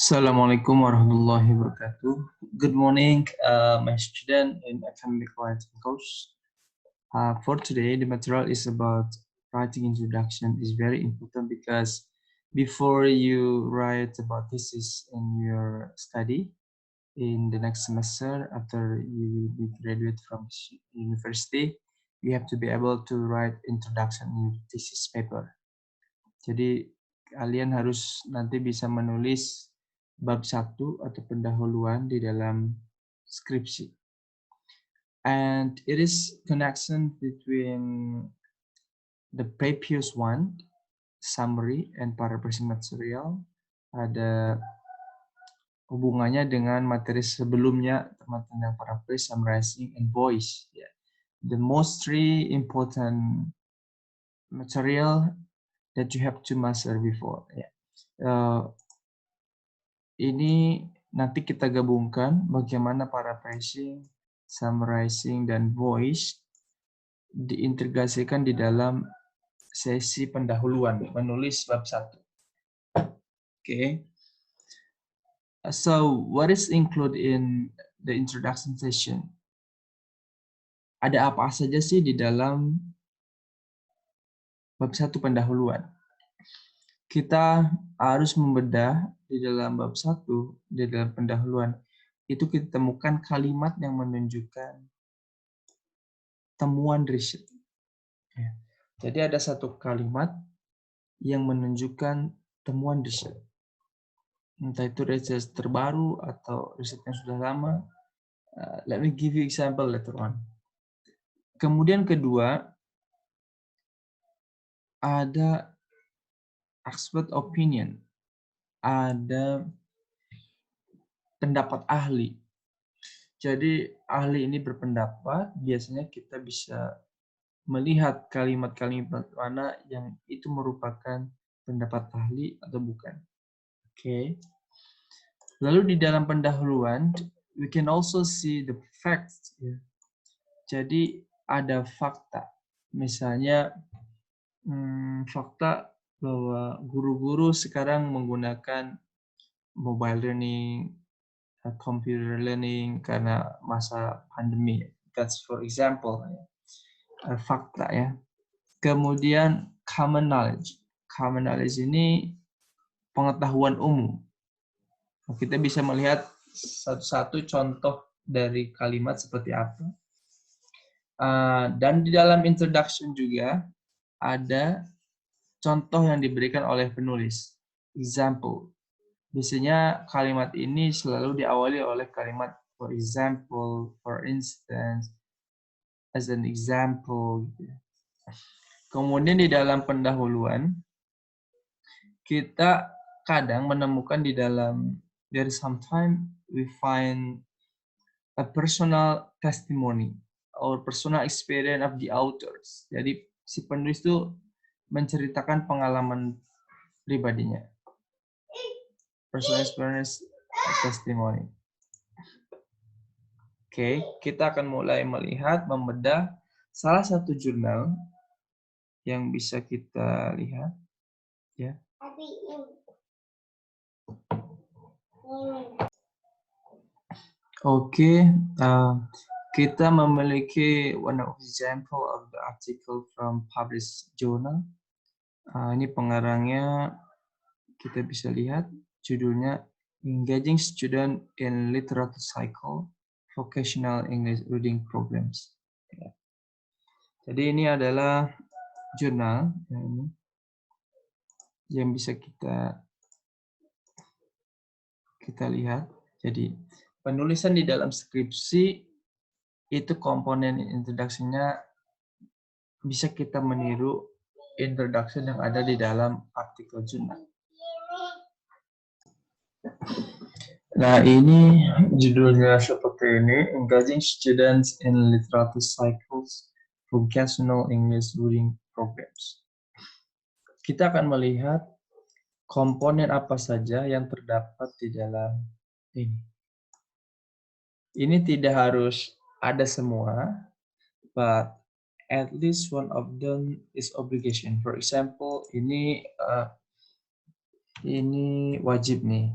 Assalamualaikum warahmatullahi wabarakatuh. Good morning, my student in academic writing course. For today, the material is about writing introduction. Is very important because before you write about thesis in your study in the next semester after you will be graduate from university, you have to be able to write introduction in your thesis paper. Jadi kalian harus nanti bisa menulis bab 1 atau pendahuluan di dalam skripsi. And it is connection between the previous one, summary and paraphrasing material. Ada hubungannya dengan materi sebelumnya, tentang paraphrase, summarizing, and voice. Yeah. The most three important material that you have to master before. Yeah. Ini nanti kita gabungkan bagaimana paraphrasing, summarizing, dan voice diintegrasikan di dalam sesi pendahuluan, menulis bab 1. Okay. So, what is included in the introduction session? Ada apa saja sih di dalam bab 1 pendahuluan? Kita harus membedah di dalam bab 1, di dalam pendahuluan, itu kita temukan kalimat yang menunjukkan temuan riset. Ya. Jadi ada satu kalimat yang menunjukkan temuan riset. Entah itu riset terbaru atau riset yang sudah lama. Let me give you example later on. Kemudian kedua, ada expert opinion. Ada pendapat ahli. Jadi ahli ini berpendapat, biasanya kita bisa melihat kalimat-kalimat mana yang itu merupakan pendapat ahli atau bukan. Oke. Lalu di dalam pendahuluan, we can also see the facts. Ya. Jadi ada fakta. Misalnya fakta bahwa guru-guru sekarang menggunakan mobile learning, computer learning karena masa pandemi. That's for example. Fakta ya. Kemudian common knowledge. Common knowledge ini pengetahuan umum. Kita bisa melihat satu-satu contoh dari kalimat seperti apa. Dan di dalam introduction juga ada contoh yang diberikan oleh penulis. Example. Biasanya kalimat ini selalu diawali oleh kalimat for example, for instance, as an example. Kemudian di dalam pendahuluan, kita kadang menemukan di dalam there is sometimes we find a personal testimony or personal experience of the authors. Jadi si penulis itu menceritakan pengalaman pribadinya. Personal experience testimony. Oke, kita akan mulai melihat, membedah salah satu jurnal yang bisa kita lihat. Ya. Oke, kita memiliki one example of the article from published journal. Ini pengarangnya kita bisa lihat, judulnya Engaging Student in Literature Cycle, Vocational English Reading Programs. Ya. Jadi ini adalah jurnal yang bisa kita lihat. Jadi penulisan di dalam skripsi itu komponen introduction-nya bisa kita meniru introduction yang ada di dalam artikel jurnal. Nah, ini judulnya seperti ini, Engaging Students in Literature Cycles, Vocational English Reading Programs. Kita akan melihat komponen apa saja yang terdapat di dalam ini. Ini tidak harus ada semua, but at least one of them is obligation. For example, ini wajib nih.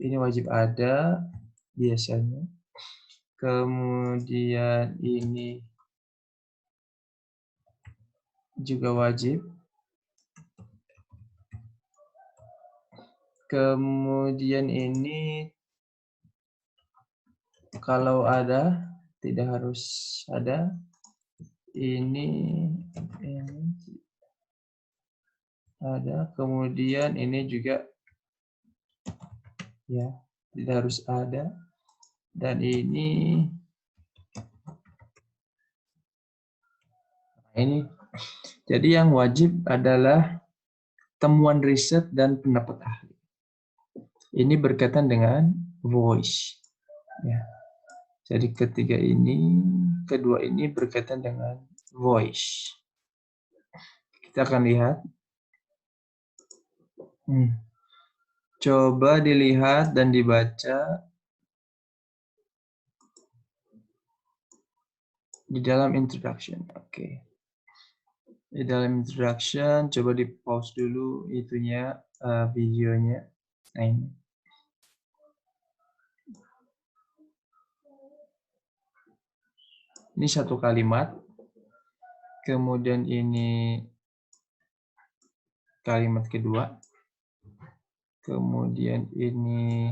Ini wajib ada biasanya. Kemudian ini juga wajib. Kemudian ini kalau ada, tidak harus ada. Ini ada. Kemudian ini juga ya, tidak harus ada. Dan ini jadi yang wajib adalah temuan riset dan pendapat ahli. Ini berkaitan dengan voice. Ya. Jadi kedua ini berkaitan dengan voice. Kita akan lihat. Coba dilihat dan dibaca di dalam introduction. Oke. Di dalam introduction, coba di pause dulu itunya videonya. Nah, ini. Ini satu kalimat. Kemudian ini kalimat kedua. Kemudian ini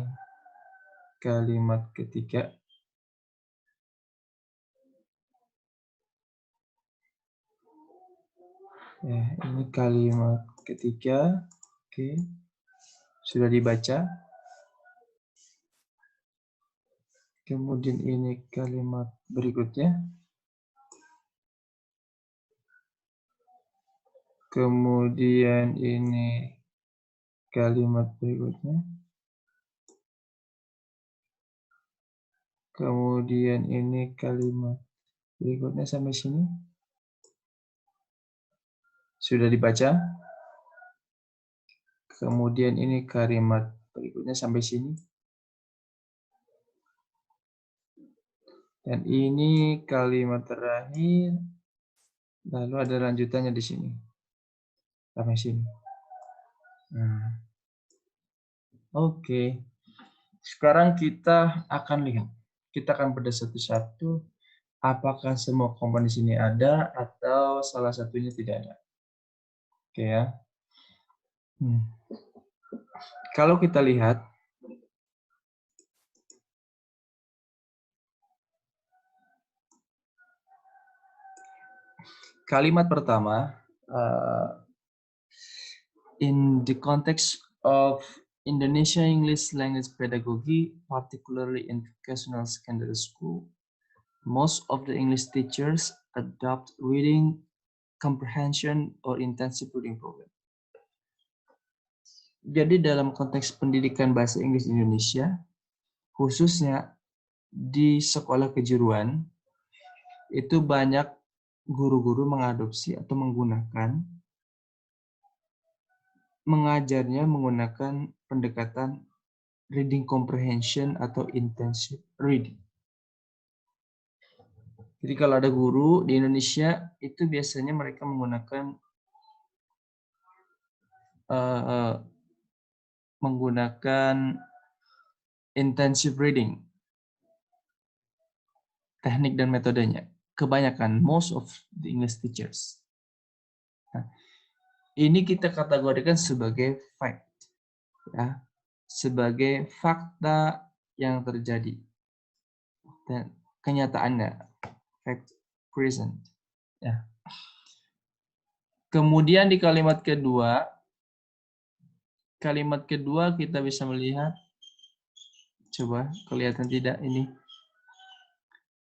kalimat ketiga. Ya, ini kalimat ketiga. Oke. Sudah dibaca. Kemudian ini kalimat berikutnya. Kemudian ini kalimat berikutnya. Kemudian ini kalimat berikutnya sampai sini. Sudah dibaca. Kemudian ini kalimat berikutnya sampai sini. Dan ini kalimat terakhir. Lalu ada lanjutannya di sini. Sampai sini. Nah. Oke. Sekarang kita akan lihat. Kita akan bedah satu-satu. Apakah semua komponen di sini ada atau salah satunya tidak ada. Oke ya. Kalau kita lihat. Kalimat pertama. In the context of Indonesia English language pedagogy, particularly in vocational secondary school, most of the English teachers adopt reading comprehension or intensive reading program. Jadi dalam konteks pendidikan bahasa Inggris di Indonesia, khususnya di sekolah kejuruan, itu banyak guru-guru mengadopsi atau mengajarnya menggunakan pendekatan reading comprehension atau intensive reading. Jadi kalau ada guru di Indonesia, itu biasanya mereka menggunakan intensive reading, teknik dan metodenya. Kebanyakan, most of the English teachers. Nah, ini kita kategorikan sebagai fact, ya, sebagai fakta yang terjadi dan kenyataannya, fact present. Ya. Kemudian di kalimat kedua kita bisa melihat, coba kelihatan tidak ini?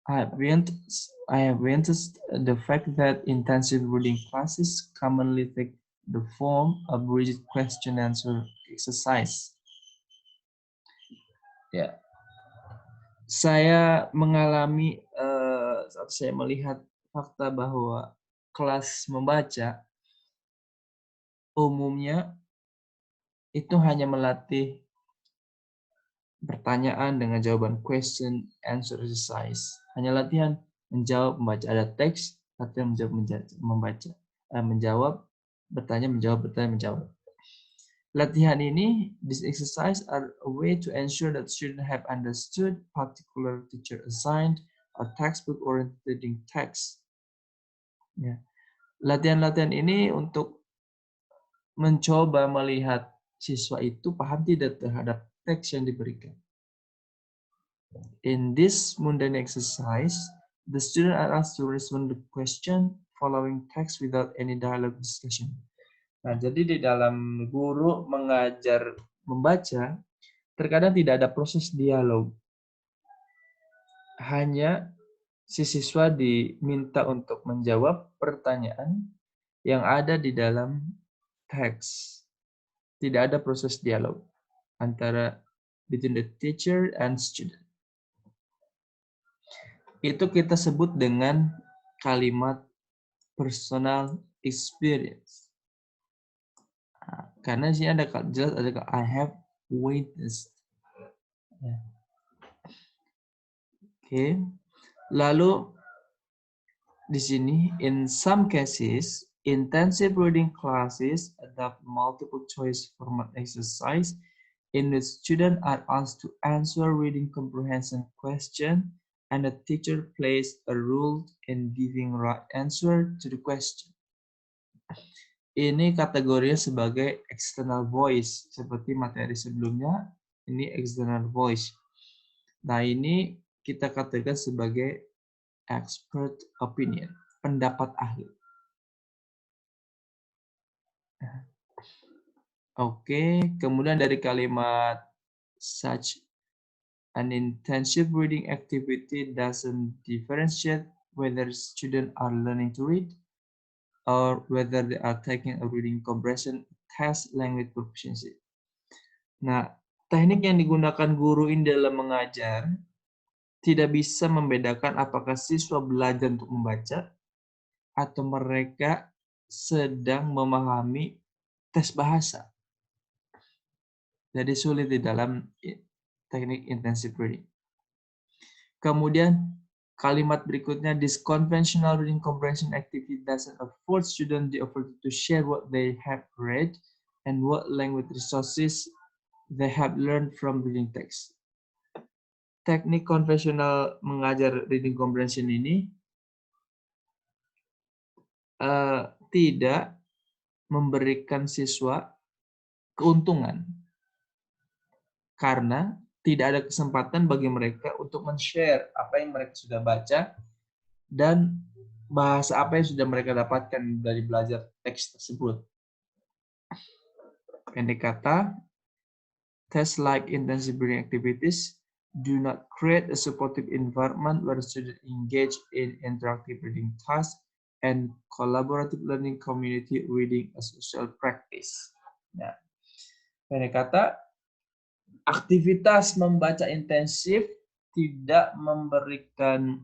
I have witnessed the fact that intensive reading classes commonly take the form of rigid question answer exercise. Ya, saya mengalami, saya melihat fakta bahwa kelas membaca umumnya itu hanya melatih pertanyaan dengan jawaban question answer exercise. Hanya latihan menjawab, membaca. Ada teks, latihan menjawab, membaca, menjawab, bertanya, menjawab, bertanya, menjawab. Latihan ini, this exercise are a way to ensure that students have understood particular teacher assigned a textbook oriented reading text. Ya. Latihan-latihan ini untuk mencoba melihat siswa itu paham tidak terhadap teks yang diberikan. In this mundane exercise, the student are asked to respond to question following text without any dialogue discussion. Nah, jadi di dalam guru mengajar membaca, terkadang tidak ada proses dialog. Hanya si siswa diminta untuk menjawab pertanyaan yang ada di dalam teks. Tidak ada proses dialog antara between the teacher and student. Itu kita sebut dengan kalimat personal experience. Karena di sini ada jelas ada I have witnessed. Oke. Lalu di sini in some cases intensive reading classes adopt multiple choice format exercise in which students are asked to answer reading comprehension question and the teacher plays a role in giving right answer to the question. Ini kategorinya sebagai external voice, seperti materi sebelumnya, ini external voice. Nah, ini kita katakan sebagai expert opinion, pendapat ahli. Oke, kemudian dari kalimat such an intensive reading activity doesn't differentiate whether students are learning to read or whether they are taking a reading comprehension test language proficiency. Nah, teknik yang digunakan guru ini dalam mengajar tidak bisa membedakan apakah siswa belajar untuk membaca atau mereka sedang memahami tes bahasa. Jadi sulit di dalam teknik intensive reading. Kemudian kalimat berikutnya, this conventional reading comprehension activity doesn't afford students the opportunity to share what they have read and what language resources they have learned from reading text. Teknik konvensional mengajar reading comprehension ini tidak memberikan siswa keuntungan karena tidak ada kesempatan bagi mereka untuk men-share apa yang mereka sudah baca dan bahasa apa yang sudah mereka dapatkan dari belajar teks tersebut. Pendek kata, test-like intensive reading activities do not create a supportive environment where students engage in interactive reading tasks and collaborative learning community reading a social practice. Nah, pendek kata, aktivitas membaca intensif tidak memberikan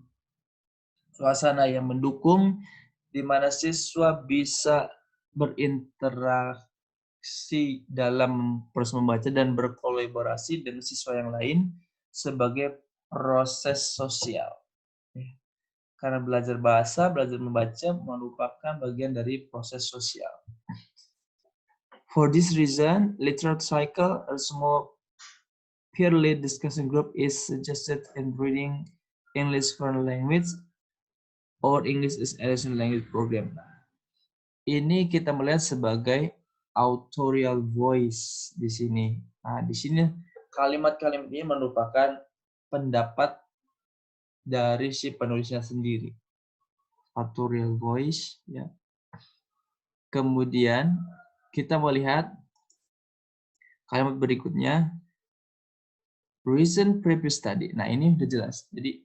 suasana yang mendukung di mana siswa bisa berinteraksi dalam proses membaca dan berkolaborasi dengan siswa yang lain sebagai proses sosial. Karena belajar bahasa, belajar membaca merupakan bagian dari proses sosial. For this reason, literate cycle, a small peer-led discussion group is suggested in reading English foreign language or English as additional language program. Ini kita melihat sebagai authorial voice di sini. Nah, di sini kalimat-kalimat ini merupakan pendapat dari si penulisnya sendiri. Authorial voice, ya. Kemudian kita melihat kalimat berikutnya, recent previous study. Nah, ini sudah jelas. Jadi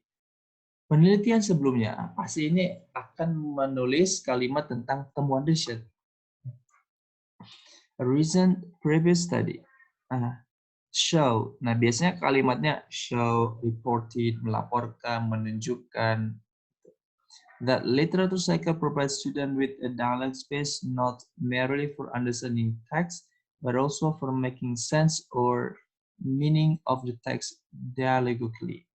penelitian sebelumnya pasti ini akan menulis kalimat tentang temuan riset. A recent previous study. Show. Nah, biasanya kalimatnya show, reported, melaporkan, menunjukkan. That literature cycle provides students with a dialogue space not merely for understanding text, but also for making sense or meaning of the text dialogically.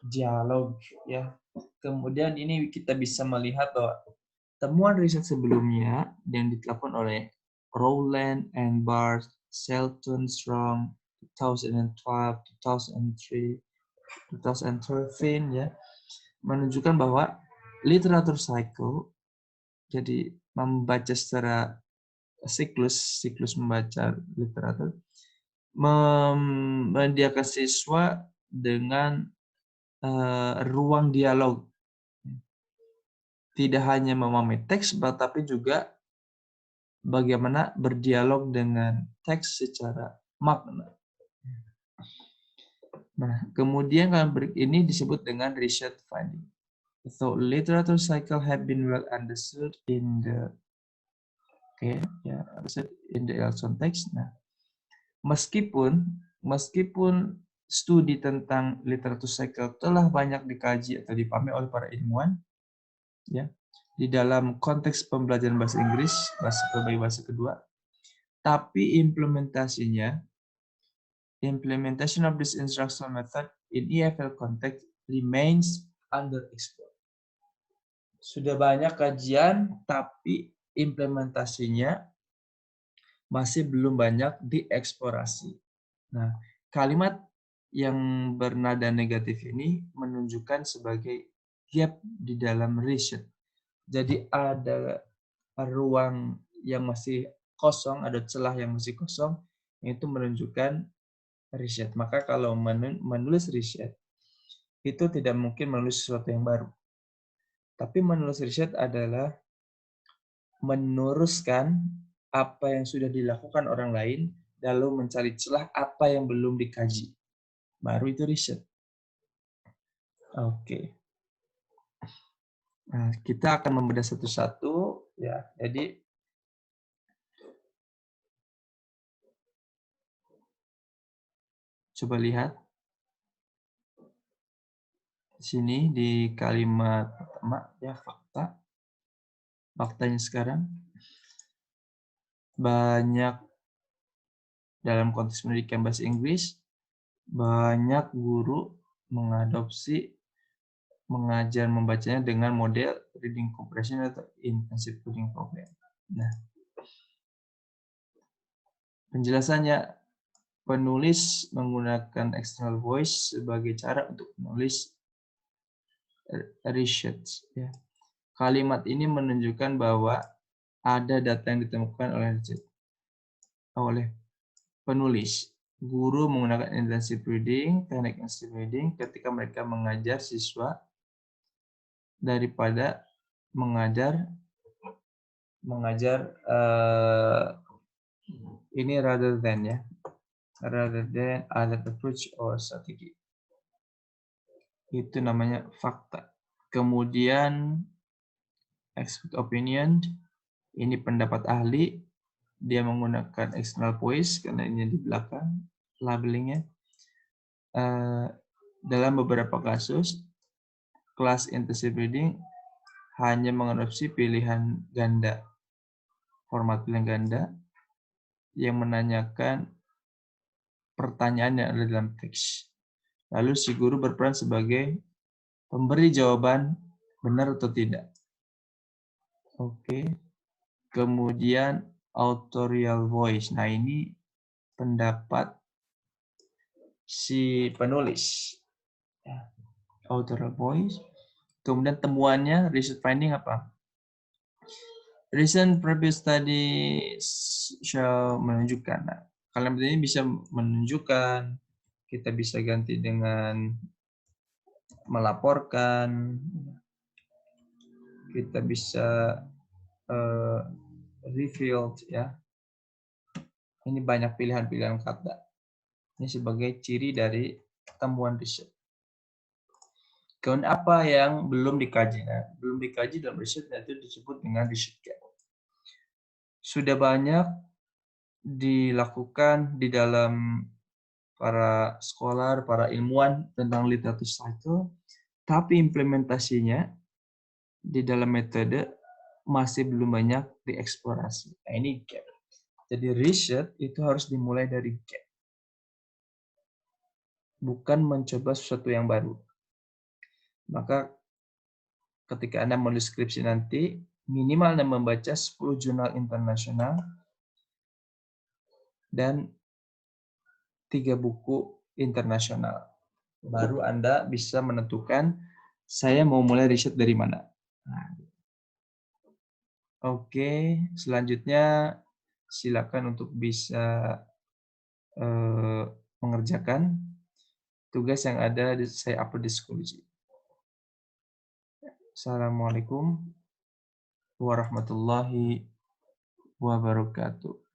Dialog, ya. Kemudian ini kita bisa melihat bahwa temuan riset sebelumnya yang dilakukan oleh Rowland and Barth, Shelton Strong, 2012, 2003, 2013 ya, menunjukkan bahwa literatur cycle, jadi membaca secara siklus membaca literatur, menyediakan siswa dengan ruang dialog. Tidak hanya memahami teks, tapi juga bagaimana berdialog dengan teks secara makna. Nah, kemudian ini disebut dengan research finding. So, literature cycle have been well understood in the in the Elson text. Nah, meskipun studi tentang literatur cycle telah banyak dikaji atau dipahami oleh para ilmuwan, ya, di dalam konteks pembelajaran bahasa Inggris sebagai bahasa kedua, tapi implementation of this instructional method in EFL context remains underexplored. Sudah banyak kajian, tapi implementasinya masih belum banyak dieksplorasi. Nah, kalimat yang bernada negatif ini menunjukkan sebagai gap di dalam riset. Jadi ada ruang yang masih kosong, ada celah yang masih kosong, itu menunjukkan riset. Maka kalau menulis riset, itu tidak mungkin menulis sesuatu yang baru. Tapi menulis riset adalah meneruskan apa yang sudah dilakukan orang lain, lalu mencari celah apa yang belum dikaji. Baru itu riset. Oke. Nah, kita akan membedah satu-satu ya. Jadi coba lihat di sini di kalimat pertama ya, fakta. Faktanya sekarang banyak dalam konteks pendidikan bahasa Inggris, banyak guru mengadopsi mengajar membacanya dengan model reading comprehension atau intensive reading program. Nah, penjelasannya, penulis menggunakan external voice sebagai cara untuk menulis research. Ya. Kalimat ini menunjukkan bahwa ada data yang ditemukan oleh penulis. Guru menggunakan intensive reading, teknik intensive reading ketika mereka mengajar siswa daripada mengajar ini rather than other approach or strategi. Itu namanya fakta. Kemudian expert opinion, ini pendapat ahli, dia menggunakan external voice karena ini di belakang labelingnya. Dalam beberapa kasus, kelas intensive reading hanya mengadopsi pilihan ganda, format pilihan ganda yang menanyakan pertanyaan yang ada dalam teks. Lalu si guru berperan sebagai pemberi jawaban benar atau tidak. Oke. Kemudian authorial voice. Nah, ini pendapat si penulis. Authorial voice. Kemudian temuannya, research finding apa? Recent previous study shall menunjukkan. Nah, kalimat ini bisa menunjukkan, kita bisa ganti dengan melaporkan, kita bisa revealed ya. Ini banyak pilihan-pilihan kata. Ini sebagai ciri dari temuan riset. Kemudian apa yang belum dikaji? Nah, belum dikaji dalam riset itu disebut dengan research gap. Sudah banyak dilakukan di dalam para scholar, para ilmuwan tentang literatur cycle, tapi implementasinya di dalam metode masih belum banyak dieksplorasi. Nah, ini gap. Jadi riset itu harus dimulai dari gap. Bukan mencoba sesuatu yang baru. Maka ketika Anda menulis skripsi nanti, minimal Anda membaca 10 jurnal internasional dan 3 buku internasional. Baru Anda bisa menentukan saya mau mulai riset dari mana. Nah, oke, selanjutnya silakan untuk bisa mengerjakan tugas yang ada saya upload di Schoology. Assalamualaikum warahmatullahi wabarakatuh.